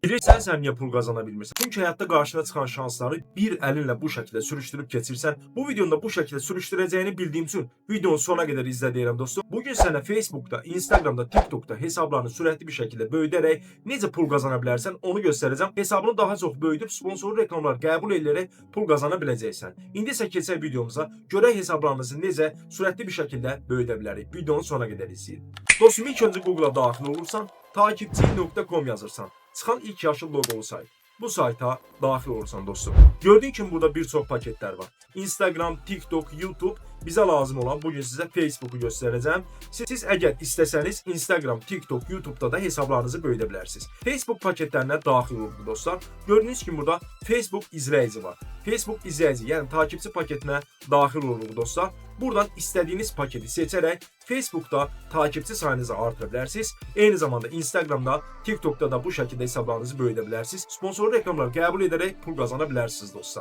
Bilirsən sən niyə pul qazana bilmirsən? Çünki həyatda qarşına çıxan şansları bir əlinlə bu şəkildə sürüşdürüb keçirsən. Bu videonu da bu şəkildə sürüşdürəcəyini bildiyim üçün videonu sona qədər izlə deyirəm dostum. Bugün sənə Facebook'da, Instagram'da, TikTok'da hesablarını sürətli bir şəkildə böyüdərək necə pul qazana bilərsən onu göstərəcəm. Hesabını daha çox böyüdüb sponsorlu reklamlar qəbul edərək pul qazana biləcəksən. İndi isə keçək videomuza. Görək hesablarımızı necə sürətli bir şəkildə böyüdə bilərik. Videonu sona qədər izləyin. Dostum ilk öncə Google'a daxil olursan, takipçi.com yazırsan. Çıxan ilk yaşıl loqolu sayt. Bu sayta daxil olursan dostum. Gördüyün kimi burada bir çox paketlər var. Instagram, TikTok, YouTube bizə lazım olan bugün sizə Facebook'u göstərəcəm. Siz əgər istəsəniz Instagram, TikTok, YouTube'da da hesablarınızı böyüdə bilərsiniz. Facebook paketlərinə daxil olun dostlar. Gördüyünüz kimi burada Facebook izləyici var. Facebook izləyici, yəni takipçi paketinə daxil olun dostlar. Buradan istədiyiniz paketi seçərək Facebook'da takipçi sayınızı artıra bilərsiniz. Eyni zamanda Instagram'da, TikTok'da da bu şəkildə hesablarınızı böyüdə bilərsiniz. Sponsorlu reklamlar qəbul edərək pul qazana bilərsiniz dostlar.